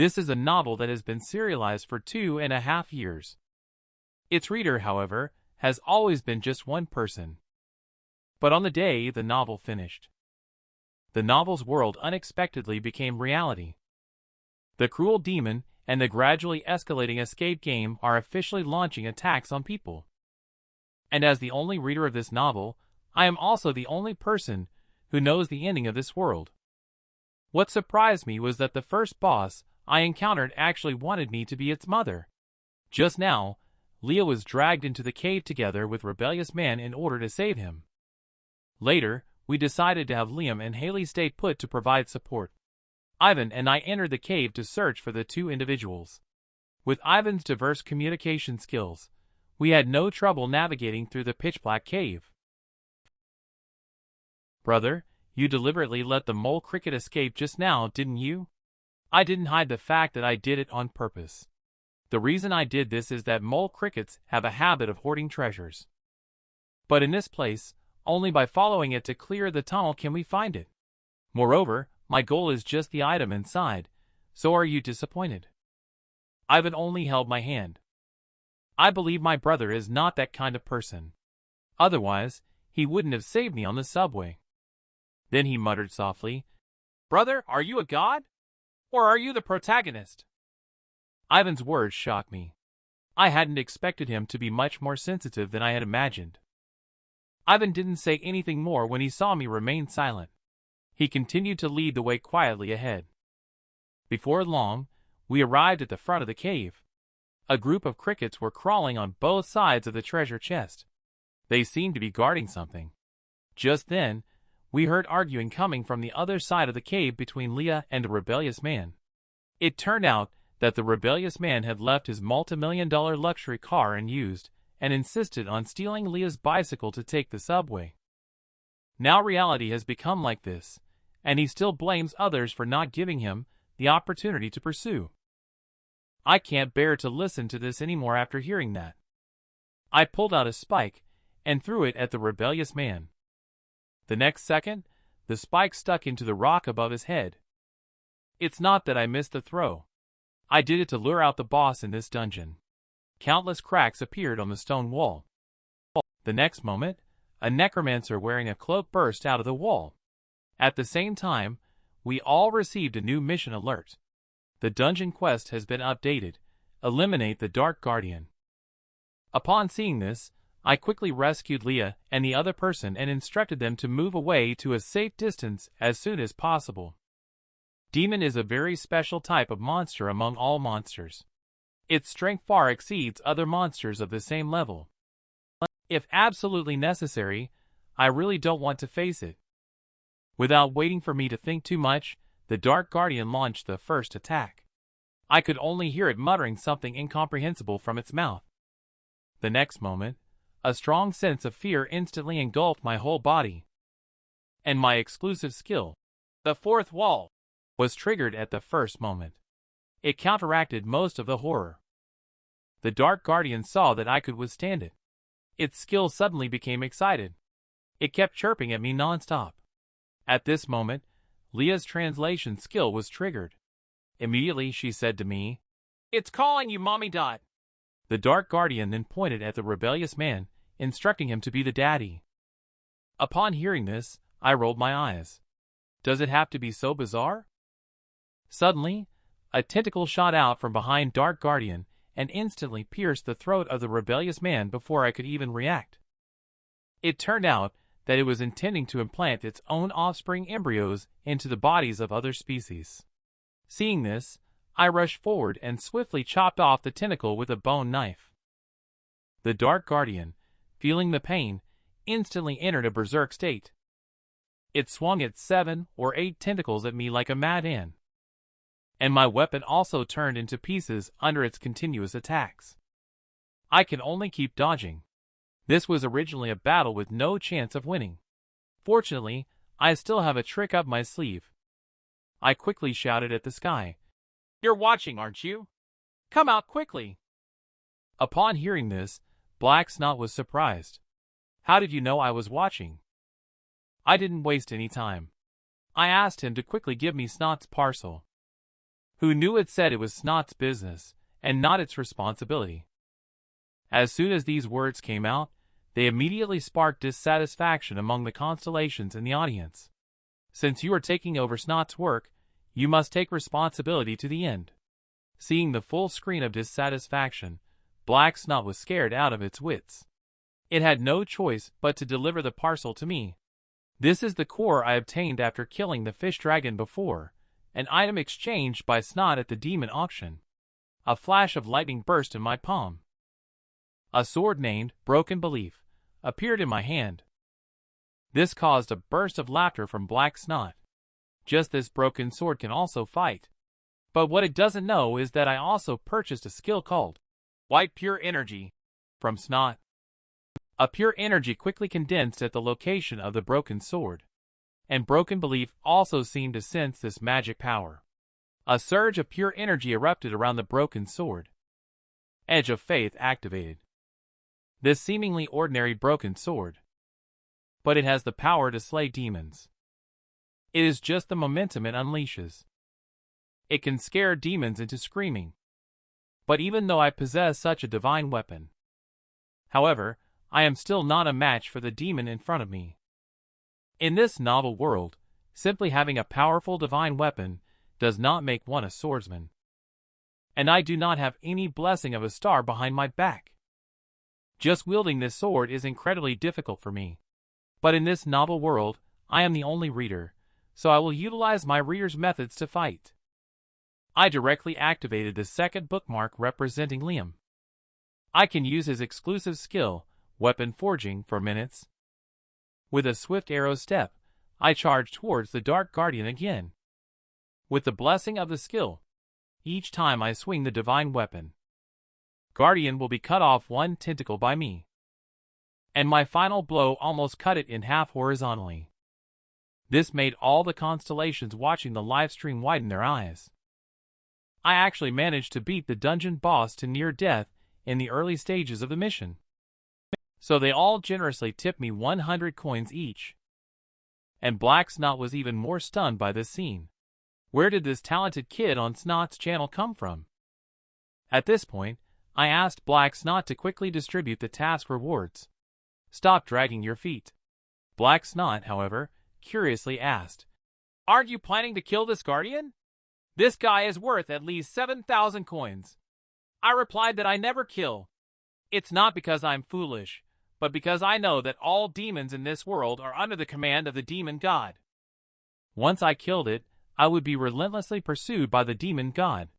This is a novel that has been serialized for 2.5 years. Its reader, however, has always been just one person. But on the day the novel finished, the novel's world unexpectedly became reality. The cruel demon and the gradually escalating escape game are officially launching attacks on people. And as the only reader of this novel, I am also the only person who knows the ending of this world. What surprised me was that the first boss I encountered actually wanted me to be its mother. Just now, Leah was dragged into the cave together with Rebellious Man in order to save him. Later, we decided to have Liam and Haley stay put to provide support. Ivan and I entered the cave to search for the two individuals. With Ivan's diverse communication skills, we had no trouble navigating through the pitch-black cave. "Brother, you deliberately let the mole cricket escape just now, didn't you?" I didn't hide the fact that I did it on purpose. The reason I did this is that mole crickets have a habit of hoarding treasures. But in this place, only by following it to clear the tunnel can we find it. Moreover, my goal is just the item inside, so are you disappointed? Ivan only held my hand. I believe my brother is not that kind of person. Otherwise, he wouldn't have saved me on the subway. Then he muttered softly, "Brother, are you a god? Or are you the protagonist?" Ivan's words shocked me. I hadn't expected him to be much more sensitive than I had imagined. Ivan didn't say anything more when he saw me remain silent. He continued to lead the way quietly ahead. Before long, we arrived at the front of the cave. A group of crickets were crawling on both sides of the treasure chest. They seemed to be guarding something. Just then, we heard arguing coming from the other side of the cave between Leah and the rebellious man. It turned out that the rebellious man had left his multi-million-dollar luxury car unused and insisted on stealing Leah's bicycle to take the subway. Now reality has become like this, and he still blames others for not giving him the opportunity to pursue. I can't bear to listen to this anymore after hearing that. I pulled out a spike and threw it at the rebellious man. The next second, the spike stuck into the rock above his head. It's not that I missed the throw. I did it to lure out the boss in this dungeon. Countless cracks appeared on the stone wall. The next moment, a necromancer wearing a cloak burst out of the wall. At the same time, we all received a new mission alert. The dungeon quest has been updated. Eliminate the Dark Guardian. Upon seeing this, I quickly rescued Leah and the other person and instructed them to move away to a safe distance as soon as possible. Demon is a very special type of monster among all monsters. Its strength far exceeds other monsters of the same level. If absolutely necessary, I really don't want to face it. Without waiting for me to think too much, the Dark Guardian launched the first attack. I could only hear it muttering something incomprehensible from its mouth. The next moment, a strong sense of fear instantly engulfed my whole body. And my exclusive skill, the fourth wall, was triggered at the first moment. It counteracted most of the horror. The Dark Guardian saw that I could withstand it. Its skill suddenly became excited. It kept chirping at me non-stop. At this moment, Leah's translation skill was triggered. Immediately she said to me, "It's calling you, Mommy Dot." The Dark Guardian then pointed at the rebellious man, instructing him to be the daddy. Upon hearing this, I rolled my eyes. Does it have to be so bizarre? Suddenly, a tentacle shot out from behind Dark Guardian and instantly pierced the throat of the rebellious man before I could even react. It turned out that it was intending to implant its own offspring embryos into the bodies of other species. Seeing this, I rushed forward and swiftly chopped off the tentacle with a bone knife. The Dark Guardian, feeling the pain, instantly entered a berserk state. It swung its 7 or 8 tentacles at me like a madman. And my weapon also turned into pieces under its continuous attacks. I can only keep dodging. This was originally a battle with no chance of winning. Fortunately, I still have a trick up my sleeve. I quickly shouted at the sky, "You're watching, aren't you? Come out quickly." Upon hearing this, Black Snot was surprised. "How did you know I was watching?" I didn't waste any time. I asked him to quickly give me Snot's parcel. Who knew it said it was Snot's business, and not its responsibility. As soon as these words came out, they immediately sparked dissatisfaction among the constellations in the audience. Since you are taking over Snot's work, you must take responsibility to the end. Seeing the full screen of dissatisfaction, Black Snot was scared out of its wits. It had no choice but to deliver the parcel to me. This is the core I obtained after killing the fish dragon before, an item exchanged by Snot at the demon auction. A flash of lightning burst in my palm. A sword named Broken Belief appeared in my hand. This caused a burst of laughter from Black Snot. Just this broken sword can also fight. But what it doesn't know is that I also purchased a skill called White Pure Energy from Snot. A pure energy quickly condensed at the location of the broken sword, and Broken Belief also seemed to sense this magic power. A surge of pure energy erupted around the broken sword. Edge of Faith activated. This seemingly ordinary broken sword, but it has the power to slay demons. It is just the momentum it unleashes. It can scare demons into screaming. But even though I possess such a divine weapon, however, I am still not a match for the demon in front of me. In this novel world, simply having a powerful divine weapon does not make one a swordsman. And I do not have any blessing of a star behind my back. Just wielding this sword is incredibly difficult for me. But in this novel world, I am the only reader, so I will utilize my reader's methods to fight. I directly activated the second bookmark representing Liam. I can use his exclusive skill, Weapon Forging, for minutes. With a swift arrow step, I charge towards the Dark Guardian again. With the blessing of the skill, each time I swing the divine weapon, Guardian will be cut off one tentacle by me. And my final blow almost cut it in half horizontally. This made all the constellations watching the livestream widen their eyes. I actually managed to beat the dungeon boss to near death in the early stages of the mission. So they all generously tipped me 100 coins each. And Black Snot was even more stunned by this scene. Where did this talented kid on Snot's channel come from? At this point, I asked Black Snot to quickly distribute the task rewards. Stop dragging your feet. Black Snot, however, curiously asked, "Aren't you planning to kill this guardian? This guy is worth at least 7,000 coins. I replied that I never kill. It's not because I'm foolish, but because I know that all demons in this world are under the command of the demon god. Once I killed it, I would be relentlessly pursued by the demon god."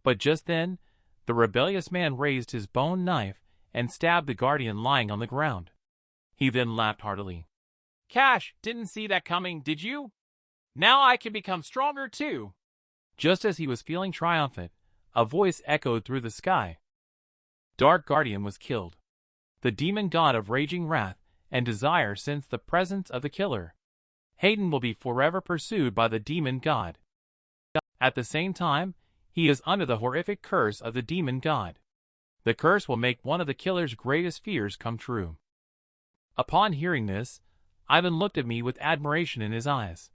But just then, the rebellious man raised his bone knife and stabbed the guardian lying on the ground. He then laughed heartily. "Cash, didn't see that coming, did you? Now I can become stronger too." Just as he was feeling triumphant, a voice echoed through the sky. Dark Guardian was killed. The demon god of raging wrath and desire sensed the presence of the killer. Hayden will be forever pursued by the demon god. At the same time, he is under the horrific curse of the demon god. The curse will make one of the killer's greatest fears come true. Upon hearing this, Ivan looked at me with admiration in his eyes.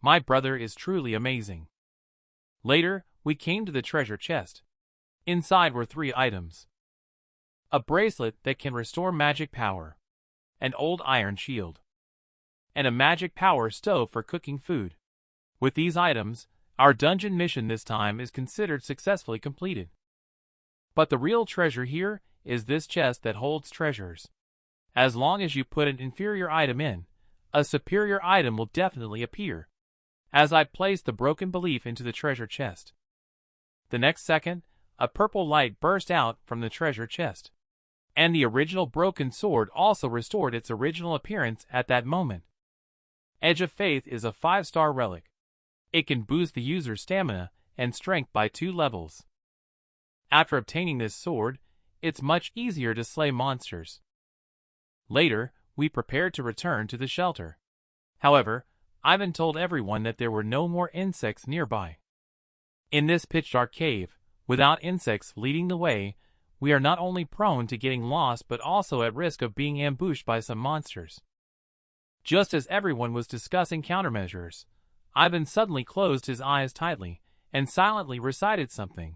My brother is truly amazing. Later, we came to the treasure chest. Inside were 3 items. A bracelet that can restore magic power, an old iron shield, and a magic power stove for cooking food. With these items, our dungeon mission this time is considered successfully completed. But the real treasure here is this chest that holds treasures. As long as you put an inferior item in, a superior item will definitely appear. As I placed the Broken Belief into the treasure chest, the next second, a purple light burst out from the treasure chest. And the original broken sword also restored its original appearance at that moment. Edge of Faith is a 5-star relic. It can boost the user's stamina and strength by 2 levels. After obtaining this sword, it's much easier to slay monsters. Later, we prepared to return to the shelter. However, Ivan told everyone that there were no more insects nearby. In this pitch-dark cave, without insects leading the way, we are not only prone to getting lost but also at risk of being ambushed by some monsters. Just as everyone was discussing countermeasures, Ivan suddenly closed his eyes tightly and silently recited something.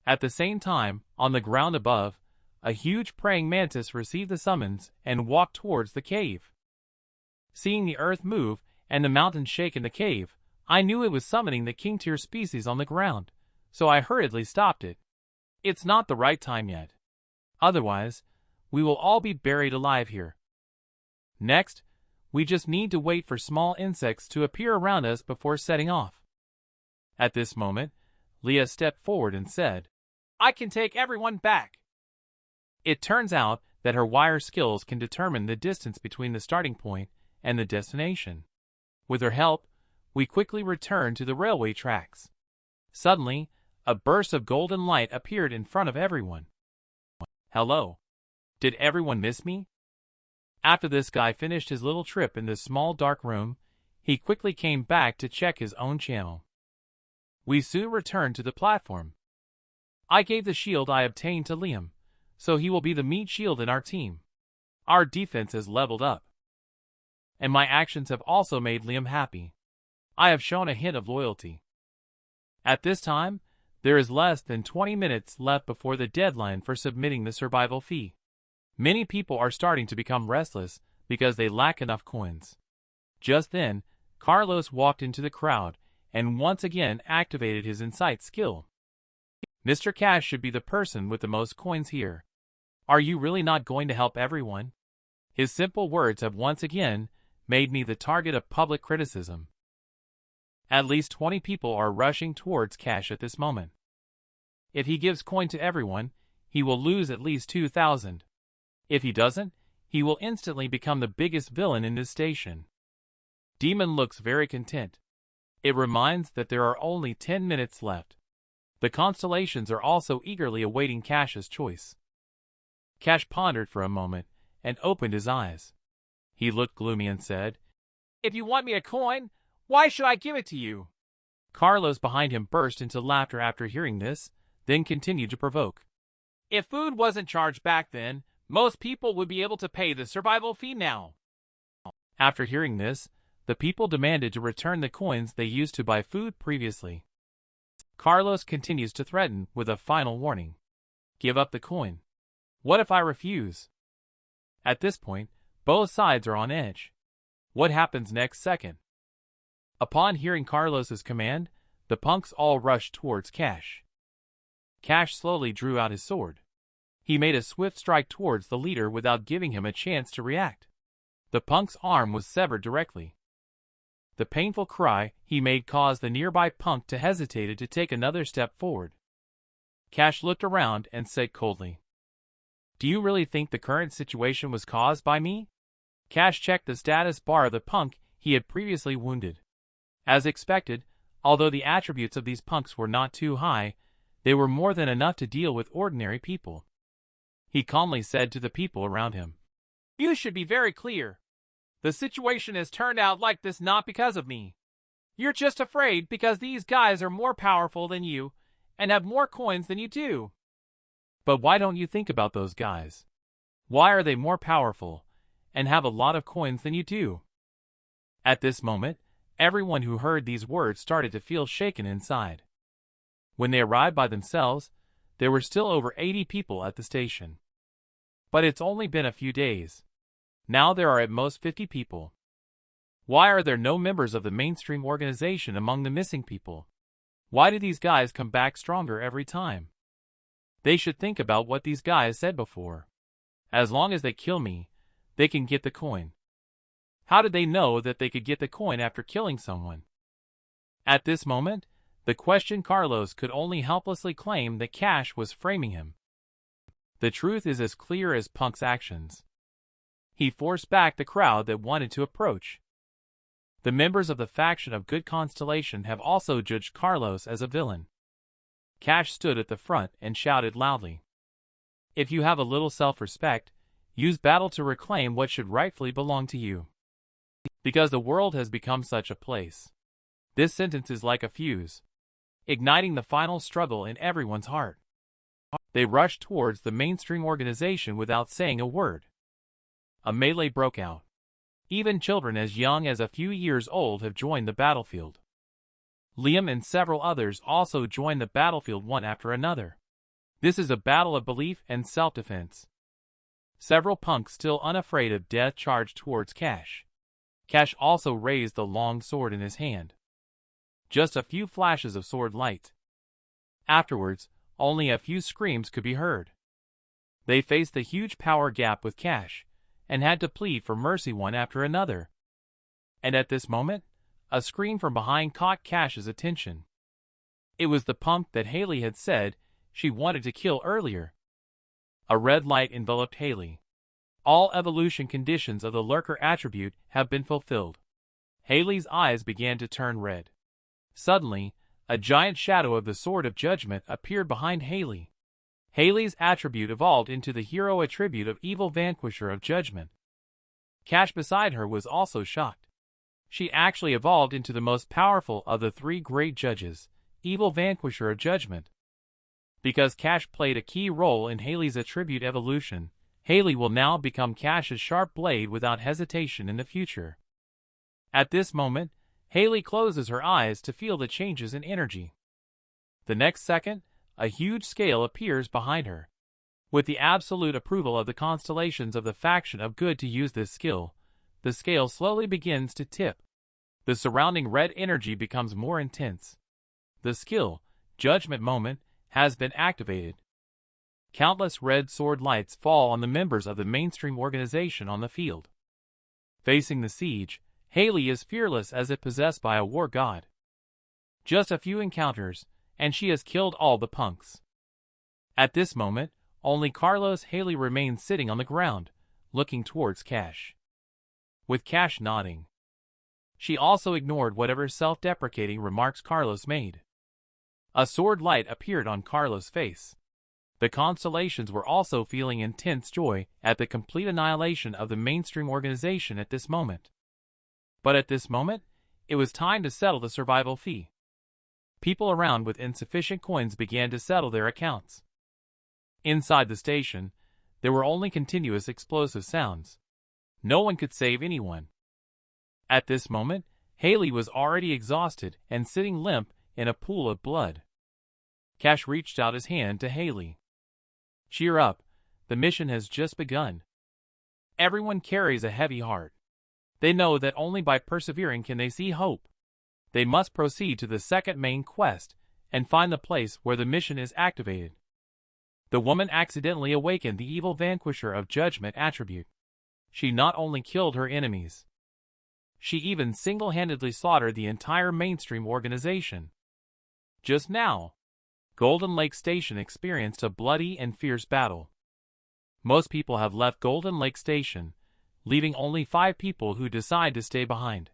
At the same time, on the ground above, a huge praying mantis received the summons and walked towards the cave. Seeing the earth move and the mountains shake in the cave, I knew it was summoning the king-tier species on the ground, so I hurriedly stopped it. It's not the right time yet. Otherwise, we will all be buried alive here. Next, we just need to wait for small insects to appear around us before setting off. At this moment, Leah stepped forward and said, I can take everyone back. It turns out that her wire skills can determine the distance between the starting point and the destination. With her help, we quickly returned to the railway tracks. Suddenly, a burst of golden light appeared in front of everyone. Hello. Did everyone miss me? After this guy finished his little trip in this small dark room, he quickly came back to check his own channel. We soon returned to the platform. I gave the shield I obtained to Liam, so he will be the meat shield in our team. Our defense has leveled up. And my actions have also made Liam happy. I have shown a hint of loyalty. At this time, there is less than 20 minutes left before the deadline for submitting the survival fee. Many people are starting to become restless because they lack enough coins. Just then, Carlos walked into the crowd and once again activated his insight skill. Mr. Cash should be the person with the most coins here. Are you really not going to help everyone? His simple words have once again made me the target of public criticism. At least 20 people are rushing towards Cash at this moment. If he gives coin to everyone, he will lose at least 2,000. If he doesn't, he will instantly become the biggest villain in this station. Demon looks very content. It reminds that there are only 10 minutes left. The constellations are also eagerly awaiting Cash's choice. Cash pondered for a moment and opened his eyes. He looked gloomy and said, If you want me a coin, why should I give it to you? Carlos behind him burst into laughter after hearing this, then continued to provoke. If food wasn't charged back then, most people would be able to pay the survival fee now. After hearing this, the people demanded to return the coins they used to buy food previously. Carlos continues to threaten with a final warning. Give up the coin. What if I refuse? At this point, both sides are on edge. What happens next second? Upon hearing Carlos's command, the punks all rushed towards Cash. Cash slowly drew out his sword. He made a swift strike towards the leader without giving him a chance to react. The punk's arm was severed directly. The painful cry he made caused the nearby punk to hesitate to take another step forward. Cash looked around and said coldly, Do you really think the current situation was caused by me? Cash checked the status bar of the punk he had previously wounded. As expected, although the attributes of these punks were not too high, they were more than enough to deal with ordinary people. He calmly said to the people around him, You should be very clear. The situation has turned out like this not because of me. You're just afraid because these guys are more powerful than you and have more coins than you do. But why don't you think about those guys? Why are they more powerful and have a lot of coins than you do? At this moment, everyone who heard these words started to feel shaken inside. When they arrived by themselves, there were still over 80 people at the station. But it's only been a few days. Now there are at most 50 people. Why are there no members of the mainstream organization among the missing people? Why do these guys come back stronger every time? They should think about what these guys said before. As long as they kill me, they can get the coin. How did they know that they could get the coin after killing someone? At this moment, the questioned Carlos could only helplessly claim that Cash was framing him. The truth is as clear as Punk's actions. He forced back the crowd that wanted to approach. The members of the faction of Good Constellation have also judged Carlos as a villain. Cash stood at the front and shouted loudly, If you have a little self-respect, use battle to reclaim what should rightfully belong to you. Because the world has become such a place. This sentence is like a fuse, igniting the final struggle in everyone's heart. They rushed towards the mainstream organization without saying a word. A melee broke out. Even children as young as a few years old have joined the battlefield. Liam and several others also joined the battlefield one after another. This is a battle of belief and self-defense. Several punks still unafraid of death charged towards Cash. Cash also raised the long sword in his hand. Just a few flashes of sword light. Afterwards, only a few screams could be heard. They faced the huge power gap with Cash, and had to plead for mercy one after another. And at this moment, a scream from behind caught Cash's attention. It was the punk that Haley had said she wanted to kill earlier. A red light enveloped Haley. All evolution conditions of the lurker attribute have been fulfilled. Haley's eyes began to turn red. Suddenly, a giant shadow of the Sword of Judgment appeared behind Haley. Haley's attribute evolved into the hero attribute of Evil Vanquisher of Judgment. Cash beside her was also shocked. She actually evolved into the most powerful of the three great judges, Evil Vanquisher of Judgment. Because Cash played a key role in Haley's attribute evolution, Haley will now become Cash's sharp blade without hesitation in the future. At this moment, Haley closes her eyes to feel the changes in energy. The next second, a huge scale appears behind her. With the absolute approval of the constellations of the faction of good to use this skill, the scale slowly begins to tip. The surrounding red energy becomes more intense. The skill, Judgment Moment, has been activated. Countless red sword lights fall on the members of the mainstream organization on the field. Facing the siege, Haley is fearless as if possessed by a war god. Just a few encounters, and she has killed all the punks. At this moment, only Carlos Haley remains sitting on the ground, looking towards Cash. With Cash nodding. She also ignored whatever self-deprecating remarks Carlos made. A sword light appeared on Carlos' face. The constellations were also feeling intense joy at the complete annihilation of the mainstream organization at this moment. But at this moment, it was time to settle the survival fee. People around with insufficient coins began to settle their accounts. Inside the station, there were only continuous explosive sounds. No one could save anyone. At this moment, Haley was already exhausted and sitting limp in a pool of blood. Cash reached out his hand to Haley. Cheer up, the mission has just begun. Everyone carries a heavy heart. They know that only by persevering can they see hope. They must proceed to the second main quest and find the place where the mission is activated. The woman accidentally awakened the Evil Vanquisher of Judgment attribute. She not only killed her enemies, she even single-handedly slaughtered the entire mainstream organization. Just now, Golden Lake Station experienced a bloody and fierce battle. Most people have left Golden Lake Station, leaving only 5 people who decide to stay behind.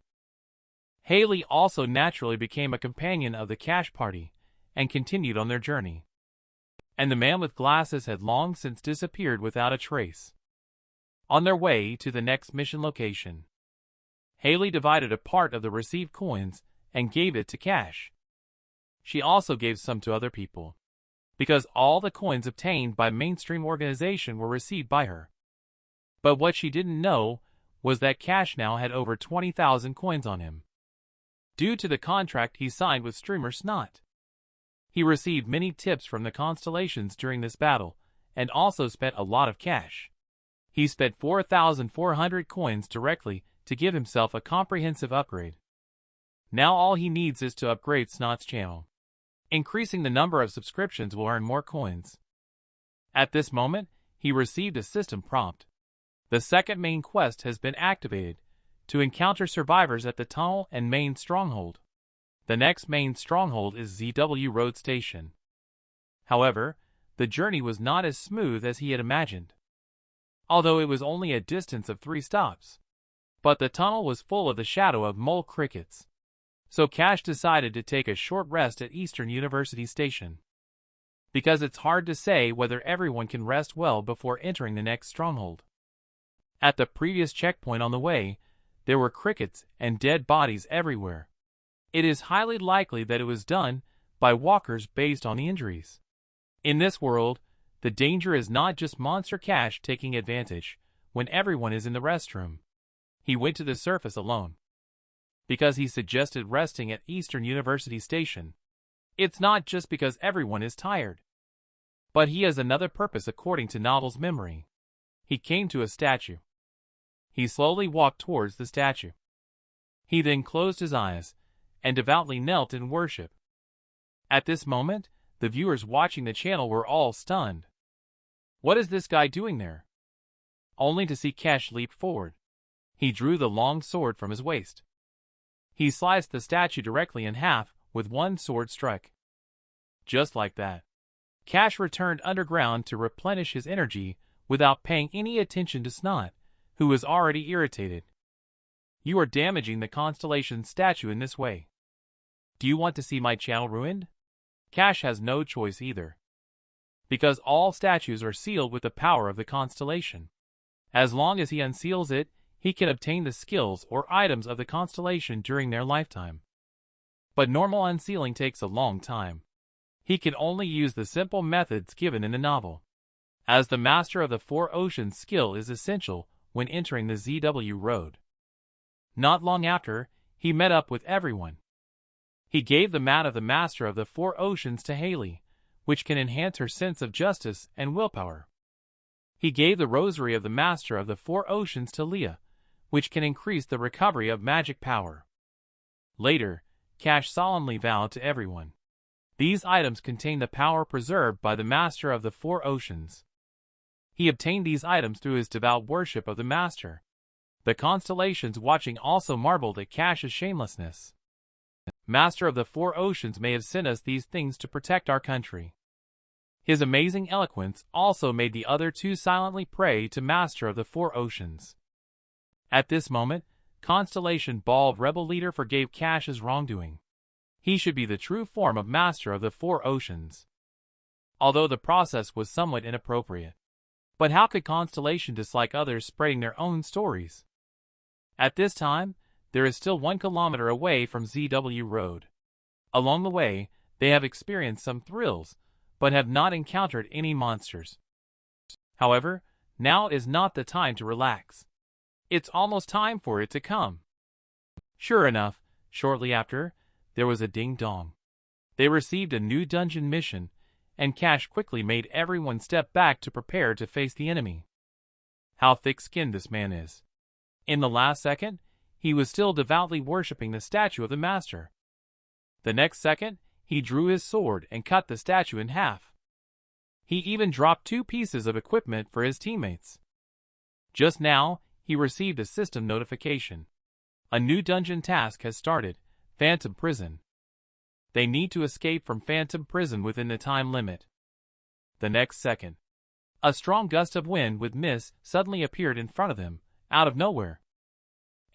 Haley also naturally became a companion of the Cash party and continued on their journey. And the man with glasses had long since disappeared without a trace. On their way to the next mission location, Haley divided a part of the received coins and gave it to Cash. She also gave some to other people, because all the coins obtained by mainstream organization were received by her. But what she didn't know was that Cash now had over 20,000 coins on him, due to the contract he signed with Streamer Snot. He received many tips from the constellations during this battle, and also spent a lot of cash. He spent 4,400 coins directly to give himself a comprehensive upgrade. Now all he needs is to upgrade Snot's channel. Increasing the number of subscriptions will earn more coins. At this moment, he received a system prompt. The second main quest has been activated to encounter survivors at the tunnel and main stronghold. The next main stronghold is ZW Road Station. However, the journey was not as smooth as he had imagined, although it was only a distance of 3 stops. But the tunnel was full of the shadow of mole crickets. So Cash decided to take a short rest at Eastern University Station, because it's hard to say whether everyone can rest well before entering the next stronghold. At the previous checkpoint on the way, there were crickets and dead bodies everywhere. It is highly likely that it was done by walkers based on the injuries. In this world, the danger is not just Monster Cash taking advantage when everyone is in the restroom. He went to the surface alone. because he suggested resting at Eastern University Station. It's not just because everyone is tired, but he has another purpose according to Novel's memory. He came to a statue. He slowly walked towards the statue. He then closed his eyes and devoutly knelt in worship. At this moment, the viewers watching the channel were all stunned. What is this guy doing there? Only to see Cash leap forward. He drew the long sword from his waist. He sliced the statue directly in half with one sword strike. Just like that, Cash returned underground to replenish his energy without paying any attention to Snot, who was already irritated. You are damaging the constellation statue in this way. Do you want to see my channel ruined? Cash has no choice either, because all statues are sealed with the power of the constellation. As long as he unseals it, he can obtain the skills or items of the constellation during their lifetime. But normal unsealing takes a long time. He can only use the simple methods given in the novel, as the Master of the Four Oceans skill is essential when entering the ZW Road. Not long after, he met up with everyone. He gave the mat of the Master of the Four Oceans to Haley, which can enhance her sense of justice and willpower. He gave the Rosary of the Master of the Four Oceans to Leah, which can increase the recovery of magic power. Later, Cash solemnly vowed to everyone. These items contain the power preserved by the Master of the Four Oceans. He obtained these items through his devout worship of the Master. The constellations watching also marveled at Cash's shamelessness. Master of the Four Oceans may have sent us these things to protect our country. His amazing eloquence also made the other two silently pray to Master of the Four Oceans. At this moment, Constellation Bald Rebel Leader forgave Cash's wrongdoing. He should be the true form of Master of the Four Oceans. Although the process was somewhat inappropriate. But how could Constellation dislike others spreading their own stories? At this time, there is still 1 kilometer away from ZW Road. Along the way, they have experienced some thrills, but have not encountered any monsters. However, now is not the time to relax. It's almost time for it to come. Sure enough, shortly after, there was a ding-dong. They received a new dungeon mission, and Cash quickly made everyone step back to prepare to face the enemy. How thick-skinned this man is. In the last second, he was still devoutly worshipping the statue of the Master. The next second, he drew his sword and cut the statue in half. He even dropped 2 pieces of equipment for his teammates. Just now, he received a system notification. A new dungeon task has started, Phantom Prison. They need to escape from Phantom Prison within the time limit. The next second, a strong gust of wind with mist suddenly appeared in front of them, out of nowhere.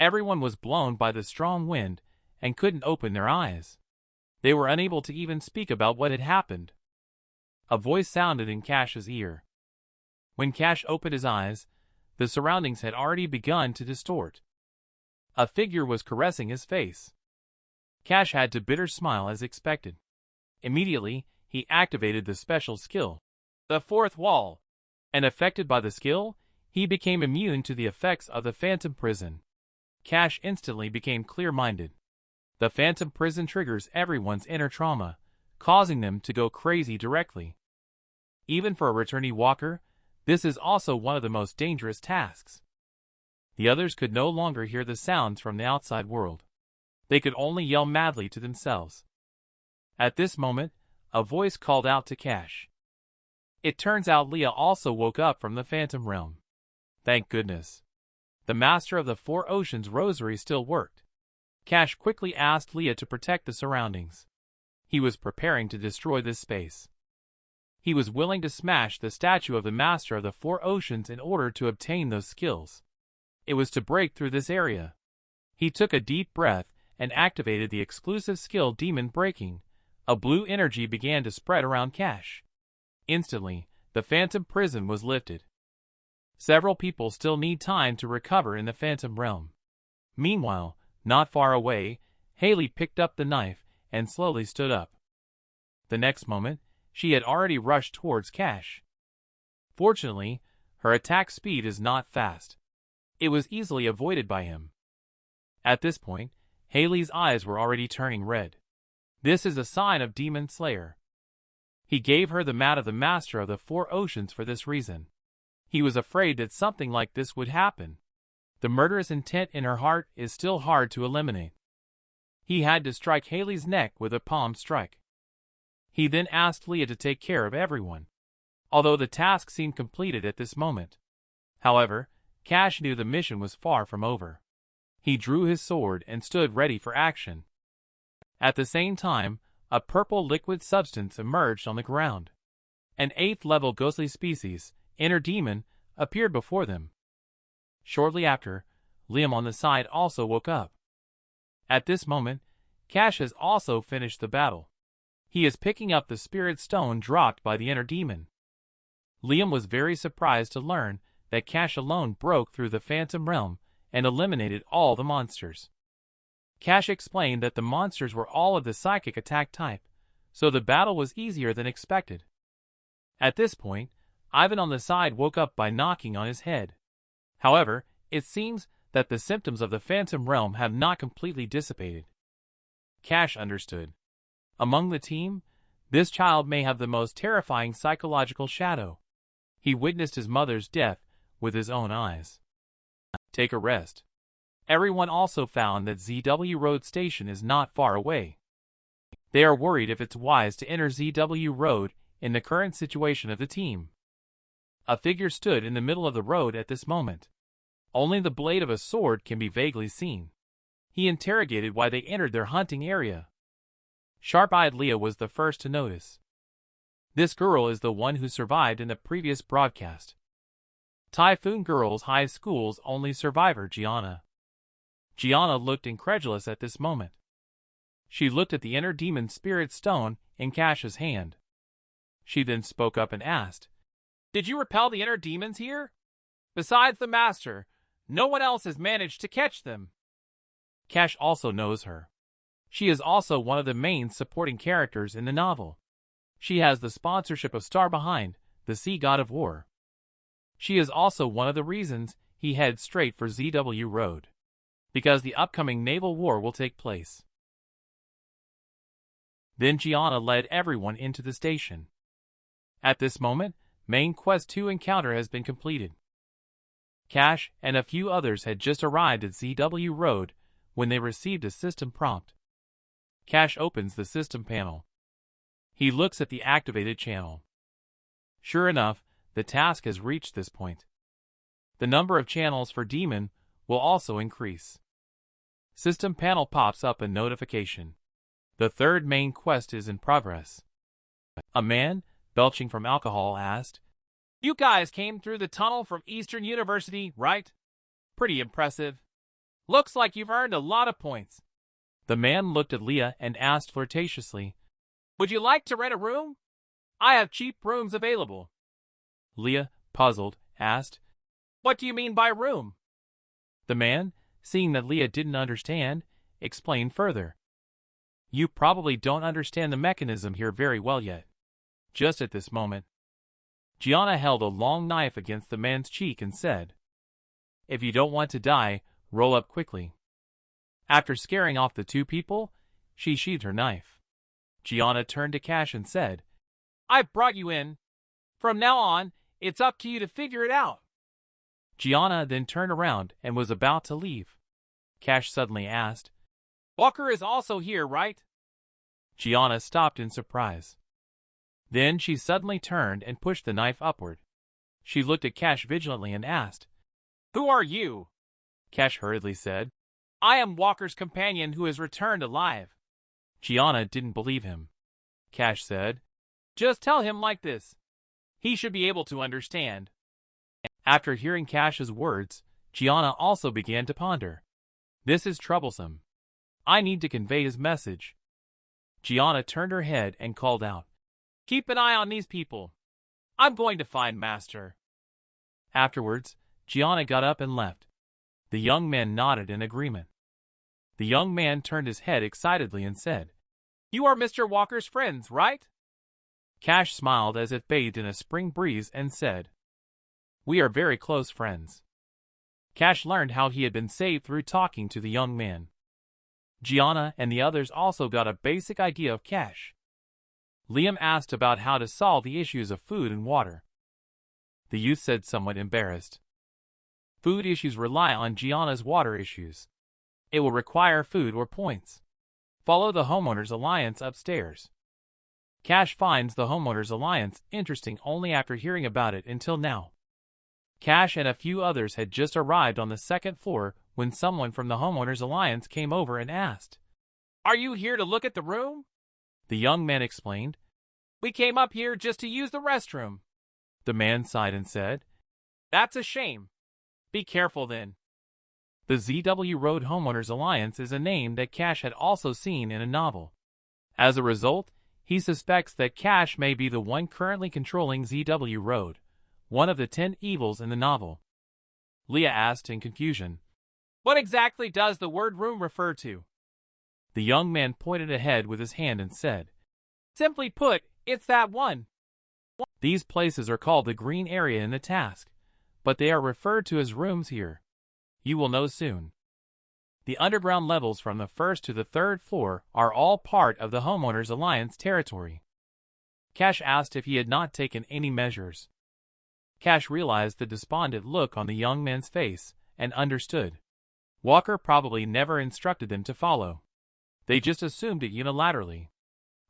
Everyone was blown by the strong wind and couldn't open their eyes. They were unable to even speak about what had happened. A voice sounded in Cash's ear. When Cash opened his eyes, the surroundings had already begun to distort. A figure was caressing his face. Cash had to bitter smile as expected. Immediately, he activated the special skill, the Fourth Wall, and affected by the skill, he became immune to the effects of the Phantom Prison. Cash instantly became clear-minded. The Phantom Prison triggers everyone's inner trauma, causing them to go crazy directly. Even for a returnee walker, this is also one of the most dangerous tasks. The others could no longer hear the sounds from the outside world. They could only yell madly to themselves. At this moment, a voice called out to Cash. It turns out Leah also woke up from the Phantom Realm. Thank goodness. The Master of the Four Oceans Rosary still worked. Cash quickly asked Leah to protect the surroundings. He was preparing to destroy this space. He was willing to smash the statue of the Master of the Four Oceans in order to obtain those skills. It was to break through this area. He took a deep breath and activated the exclusive skill Demon Breaking. A blue energy began to spread around Cash. Instantly, the Phantom Prison was lifted. Several people still need time to recover in the Phantom Realm. Meanwhile, not far away, Haley picked up the knife and slowly stood up. The next moment, she had already rushed towards Cash. Fortunately, her attack speed is not fast. It was easily avoided by him. At this point, Haley's eyes were already turning red. This is a sign of Demon Slayer. He gave her the mat of the Master of the Four Oceans for this reason. He was afraid that something like this would happen. The murderous intent in her heart is still hard to eliminate. He had to strike Haley's neck with a palm strike. He then asked Leah to take care of everyone, although the task seemed completed at this moment. However, Cash knew the mission was far from over. He drew his sword and stood ready for action. At the same time, a purple liquid substance emerged on the ground. An 8th-level ghostly species, Inner Demon, appeared before them. Shortly after, Liam on the side also woke up. At this moment, Cash has also finished the battle. He is picking up the spirit stone dropped by the Inner Demon. Liam was very surprised to learn that Cash alone broke through the Phantom Realm and eliminated all the monsters. Cash explained that the monsters were all of the psychic attack type, so the battle was easier than expected. At this point, Ivan on the side woke up by knocking on his head. However, it seems that the symptoms of the Phantom Realm have not completely dissipated. Cash understood. Among the team, this child may have the most terrifying psychological shadow. He witnessed his mother's death with his own eyes. Take a rest. Everyone also found that ZW Road Station is not far away. They are worried if it's wise to enter ZW Road in the current situation of the team. A figure stood in the middle of the road at this moment. Only the blade of a sword can be vaguely seen. He interrogated why they entered their hunting area. Sharp-eyed Leah was the first to notice. This girl is the one who survived in the previous broadcast. Typhoon Girls High School's only survivor, Gianna. Gianna looked incredulous at this moment. She looked at the Inner Demon Spirit Stone in Cash's hand. She then spoke up and asked, "Did you repel the Inner Demons here? Besides the Master, no one else has managed to catch them." Cash also knows her. She is also one of the main supporting characters in the novel. She has the sponsorship of Star Behind, the Sea God of War. She is also one of the reasons he heads straight for ZW Road, because the upcoming naval war will take place. Then Gianna led everyone into the station. At this moment, Main Quest 2 encounter has been completed. Cash and a few others had just arrived at ZW Road when they received a system prompt. Cash opens the system panel. He looks at the activated channel. Sure enough, the task has reached this point. The number of channels for Demon will also increase. System panel pops up a notification. The third main quest is in progress. A man, belching from alcohol, asked, "You guys came through the tunnel from Eastern University, right? Pretty impressive. Looks like you've earned a lot of points." The man looked at Leah and asked flirtatiously, "Would you like to rent a room? I have cheap rooms available." Leah, puzzled, asked, "What do you mean by room?" The man, seeing that Leah didn't understand, explained further. "You probably don't understand the mechanism here very well yet." Just at this moment, Gianna held a long knife against the man's cheek and said, "If you don't want to die, roll up quickly." After scaring off the two people, she sheathed her knife. Gianna turned to Cash and said, "I've brought you in. From now on, it's up to you to figure it out." Gianna then turned around and was about to leave. Cash suddenly asked, "Walker is also here, right?" Gianna stopped in surprise. Then she suddenly turned and pushed the knife upward. She looked at Cash vigilantly and asked, "Who are you?" Cash hurriedly said, "I am Walker's companion who has returned alive." Gianna didn't believe him. Cash said, "Just tell him like this. He should be able to understand." After hearing Cash's words, Gianna also began to ponder. This is troublesome. I need to convey his message. Gianna turned her head and called out, "Keep an eye on these people. I'm going to find Master." Afterwards, Gianna got up and left. The young man nodded in agreement. The young man turned his head excitedly and said, "You are Mr. Walker's friends, right?" Cash smiled as if bathed in a spring breeze and said, "We are very close friends." Cash learned how he had been saved through talking to the young man. Gianna and the others also got a basic idea of cash. Liam asked about how to solve the issues of food and water. The youth said, somewhat embarrassed. Food issues rely on Gianna's water issues. It will require food or points. Follow the Homeowners Alliance upstairs. Cash finds the Homeowners Alliance interesting only after hearing about it until now. Cash and a few others had just arrived on the second floor when someone from the Homeowners Alliance came over and asked, "Are you here to look at the room?" The young man explained, "We came up here just to use the restroom." The man sighed and said, "That's a shame. Be careful then." The ZW Road Homeowners Alliance is a name that Cash had also seen in a novel. As a result, he suspects that Cash may be the one currently controlling ZW Road, one of the 10 evils in the novel. Leah asked in confusion, "What exactly does the word room refer to?" The young man pointed ahead with his hand and said, "Simply put, it's that one." These places are called the green area in the task, but they are referred to as rooms here. You will know soon. The underground levels from the first to the third floor are all part of the Homeowners Alliance territory. Cash asked if he had not taken any measures. Cash realized the despondent look on the young man's face and understood. Walker probably never instructed them to follow. They just assumed it unilaterally.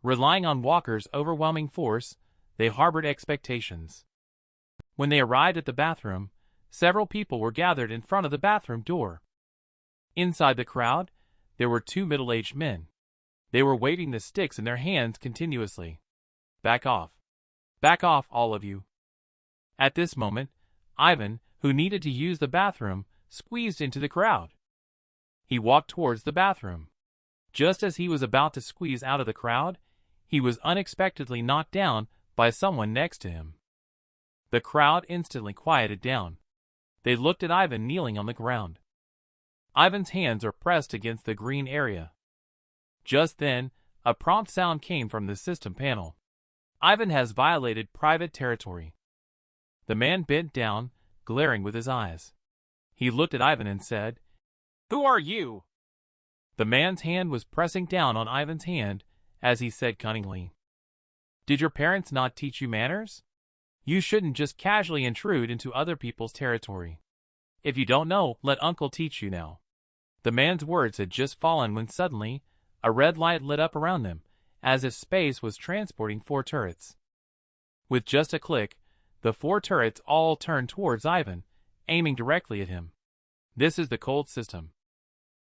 Relying on Walker's overwhelming force, they harbored expectations. When they arrived at the bathroom, several people were gathered in front of the bathroom door. Inside the crowd, there were 2 middle-aged men. They were waving the sticks in their hands continuously. "Back off. Back off, all of you." At this moment, Ivan, who needed to use the bathroom, squeezed into the crowd. He walked towards the bathroom. Just as he was about to squeeze out of the crowd, he was unexpectedly knocked down by someone next to him. The crowd instantly quieted down. They looked at Ivan kneeling on the ground. Ivan's hands are pressed against the green area. Just then, a prompt sound came from the system panel. "Ivan has violated private territory." The man bent down, glaring with his eyes. He looked at Ivan and said, "Who are you?" The man's hand was pressing down on Ivan's hand as he said cunningly, "Did your parents not teach you manners? You shouldn't just casually intrude into other people's territory. If you don't know, let Uncle teach you now." The man's words had just fallen when suddenly, a red light lit up around them, as if space was transporting 4 turrets. With just a click, the 4 turrets all turned towards Ivan, aiming directly at him. This is the cold system.